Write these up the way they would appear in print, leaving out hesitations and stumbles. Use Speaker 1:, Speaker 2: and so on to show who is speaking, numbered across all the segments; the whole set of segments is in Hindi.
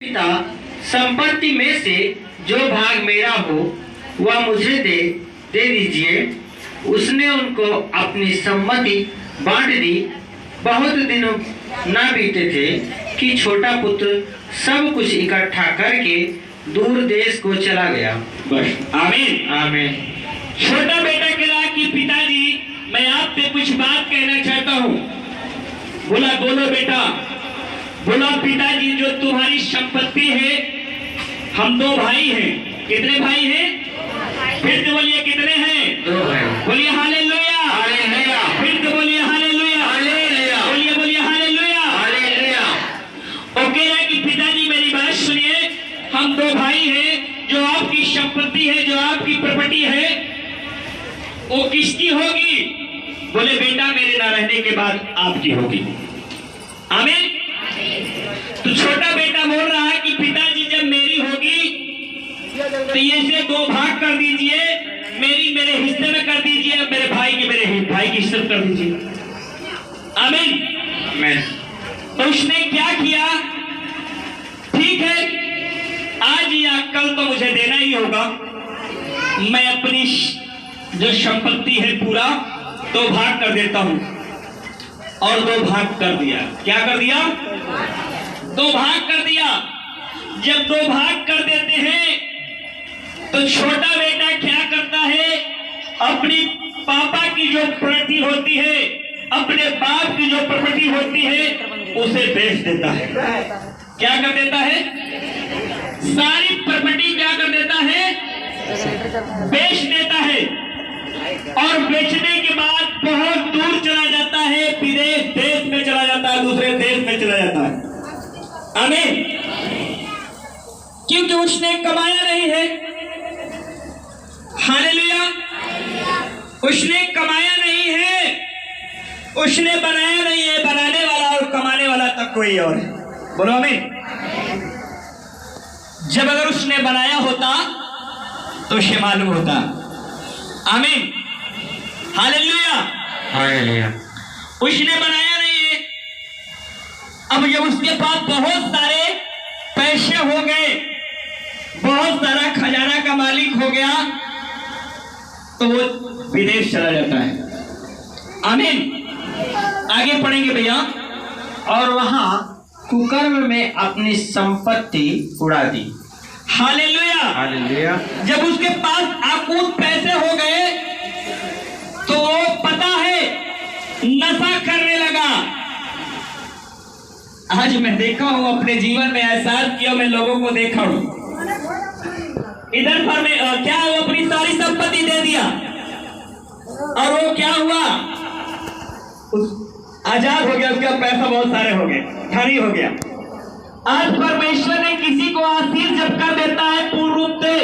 Speaker 1: पिता, संपत्ति में से जो भाग मेरा हो वह मुझे दे दीजिए। उसने उनको अपनी सम्मति बांट दी। बहुत दिन न बीते थे कि छोटा पुत्र सब कुछ इकट्ठा करके दूर देश को चला गया।
Speaker 2: बस आमीन
Speaker 1: आमीन।
Speaker 2: छोटा बेटा कहा कि पिताजी मैं आपसे कुछ बात कहना चाहता हूँ। बोला बोलो बेटा। बोला पिताजी जो तुम्हारी संपत्ति है, हम दो भाई हैं। कितने भाई हैं? फिर तो बोलिए कितने हैं?
Speaker 1: दो भाई।
Speaker 2: बोलिए हालेलुया।
Speaker 1: हालेलुया।
Speaker 2: फिर तो बोलिए हालेलुया।
Speaker 1: हालेलुया।
Speaker 2: बोलिए बोलिए हालेलुया।
Speaker 1: हालेलुया।
Speaker 2: वो कह रहा है कि पिताजी मेरी बात सुनिए, हम दो भाई हैं। जो आपकी संपत्ति है, जो आपकी प्रॉपर्टी है, वो किसकी होगी? बोले बेटा मेरे ना रहने के बाद आपकी होगी। आमीन। तो छोटा बेटा बोल रहा है कि पिताजी जब मेरी होगी तो ये से दो भाग कर दीजिए, मेरे हिस्से में कर दीजिए, मेरे भाई के हिस्से में कर दीजिए। आमीन।
Speaker 1: आमीन।
Speaker 2: तो उसने क्या किया? ठीक है, आज या कल तो मुझे देना ही होगा। मैं अपनी जो संपत्ति है पूरा दो भाग कर देता हूं। और दो भाग कर दिया। क्या कर दिया? दो भाग कर दिया। जब दो भाग कर देते हैं तो छोटा बेटा क्या करता है? अपनी पापा की जो प्रॉपर्टी होती है, अपने बाप की जो प्रॉपर्टी होती है, उसे बेच देता है। क्या कर देता है? सारी प्रॉपर्टी क्या कर देता है? बेच देता है। और बेचने के बाद बहुत दूर चला जाता है, विदेश देश में चला जाता है, दूसरे देश में चला जाता है। आमीन। क्योंकि उसने कमाया नहीं है। हालेलुया। उसने कमाया नहीं है, उसने बनाया नहीं है। बनाने वाला और कमाने वाला तक कोई और है। बोलो आमीन। जब अगर उसने बनाया होता तो उसे मालूम होता। आमीन। हालेलुया।
Speaker 1: हालेलुया।
Speaker 2: उसने बनाया नहीं है। अब जब उसके पास बहुत सारे पैसे हो गए, बहुत सारा खजाना का मालिक हो गया, तो वो विदेश चला जाता है। आमीन। आगे पढ़ेंगे भैया।
Speaker 1: और वहां कुकर्म में अपनी संपत्ति उड़ा दी।
Speaker 2: हालेलुया।
Speaker 1: हालेलुया।
Speaker 2: जब उसके पास आकूत पैसे हो गए तो वो पता है नशा करने लगा। आज मैं देखा हूं, अपने जीवन में एहसास किया, मैं लोगों को देखा हूं। इधर पर में क्या वो अपनी सारी संपत्ति दे दिया और वो क्या हुआ? आजाद हो गया, उसका पैसा बहुत सारे हो गए, धनी हो गया। आज परमेश्वर ने किसी को आशीष जब कर देता है पूर्ण रूप से,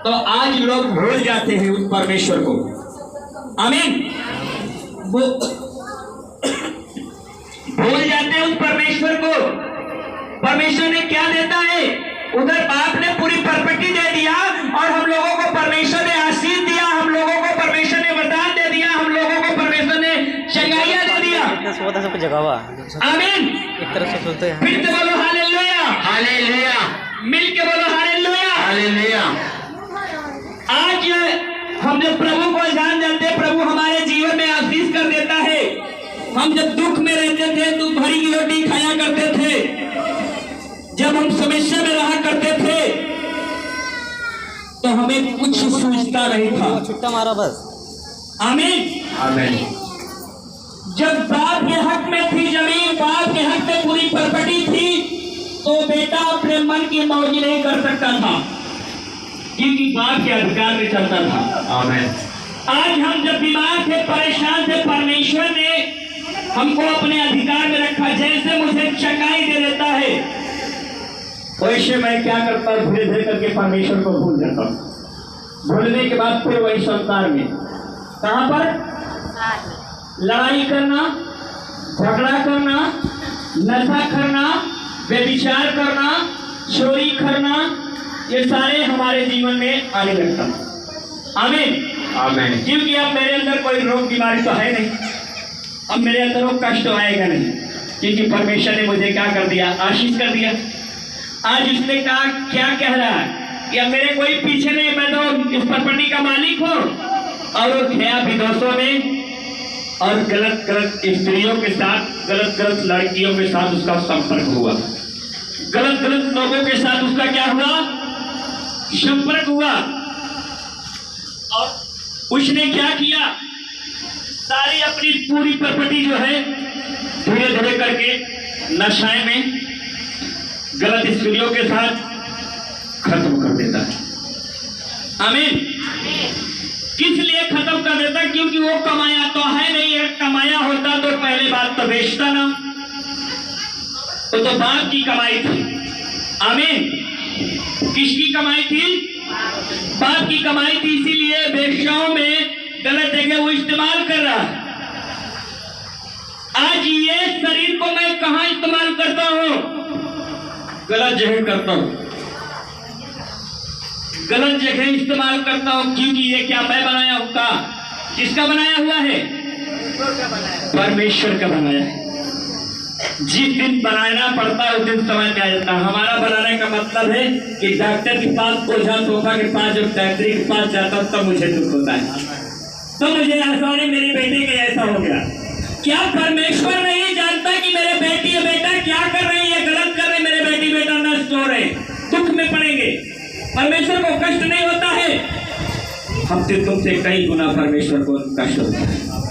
Speaker 2: तो आज लोग भूल जाते हैं उस परमेश्वर को। आमीन। वो भूल जाते हैं उस परमेश्वर को। परमेश्वर ने क्या देता है? उधर बाप ने पूरी प्रॉपर्टी दे दिया और हम लोगों को परमेश्वर ने आशीष दिया, हम लोगों को परमेश्वर ने वरदान दे दिया, हम लोगों को परमेश्वर ने चंगाइयां दे दिया। आमीन।
Speaker 3: एक तरफ से सुनते हैं।
Speaker 2: फिर से बोलो हालेलुया।
Speaker 1: हालेलुया।
Speaker 2: मिल के बोलो हालेलुया।
Speaker 1: हालेलुया।
Speaker 2: आज हम जब प्रभु को जान जाते हैं, प्रभु हमारे जीवन में आशीष कर देता है। हम जब दुख में रहते थे तो भरी की रोटी खाया करते थे। जब हम समस्या में रहा करते थे तो हमें कुछ सोचता नहीं था।
Speaker 3: छुट्टा मारा बस।
Speaker 2: आमीन।
Speaker 1: आमीन।
Speaker 2: जब बाप के हक में थी जमीन, बाप के हक में पूरी प्रॉपर्टी थी, तो बेटा अपने मन की मौज नहीं कर सकता था, क्योंकि बाप के अधिकार में चलता था।
Speaker 1: आमीन।
Speaker 2: आज हम जब बीमार थे, परेशान थे, परमेश्वर ने हमको अपने अधिकार में रखा। जैसे मुझे चंगाई दे देता है, वैसे मैं क्या करता हूँ? धीरे धीरे करके परमेश्वर को भूल जाता हूँ। भूलने के बाद फिर वही संसार में, कहां पर? लड़ाई करना, झगड़ा करना, नशा करना, व्यभिचार करना, चोरी करना, ये सारे हमारे जीवन में आने लगता। आमीन।
Speaker 1: आमीन।
Speaker 2: क्योंकि अब मेरे अंदर कोई रोग बीमारी तो है नहीं, अब मेरे अंदर वो कष्ट आएगा नहीं, क्योंकि परमेश्वर ने मुझे क्या कर दिया? आशीष कर दिया। आज उसने कहा क्या कह रहा है, या मेरे कोई पीछे नहीं, मैं तो इस प्रॉपर्टी का मालिक हूँ। और वो गया विदेशों में और गलत गलत स्त्रियों के साथ, गलत गलत लड़कियों के साथ उसका संपर्क हुआ, गलत गलत लोगों के साथ उसका क्या हुआ, संपर्क हुआ। और उसने क्या किया, सारी अपनी पूरी प्रॉपर्टी जो है धीरे धीरे करके नशे में गलत स्त्रियों के साथ खत्म कर देता है। आमीन। किस लिए खत्म कर देता? क्योंकि वो कमाया तो है नहीं, अगर कमाया होता तो पहले बात तो बेचता ना, वो तो बाप की कमाई थी। आमीन। किसकी कमाई थी? बाप की कमाई थी, इसीलिए वेश्याओं में गलत जगह वो इस्तेमाल कर रहा है। आज ये शरीर को मैं कहां इस्तेमाल करता हूं? गलत जगह करता हूं, गलत जगह इस्तेमाल करता हूं। क्योंकि ये क्या मैं बनाया हूं का? किसका बनाया हुआ है? परमेश्वर का बनाया है। जिस दिन बनाना पड़ता है उस दिन समझ में आ जाता है। हमारा बनाने का मतलब है कि डॉक्टर के पास, ओझा तोहफा के पास, जब डॉक्टरी के पास जाता हूं तब मुझे दुख होता है, तो मुझे सॉरी मेरी बेटी के ऐसा हो गया। क्या परमेश्वर नहीं जानता कि मेरे बेटी और बेटा क्या कर रहे हैं, गलत कर रहे हैं, मेरे बेटी बेटा नष्ट हो रहे, दुख में पड़ेंगे? परमेश्वर को कष्ट नहीं होता है? हमसे तुमसे कई गुना परमेश्वर को कष्ट होता है।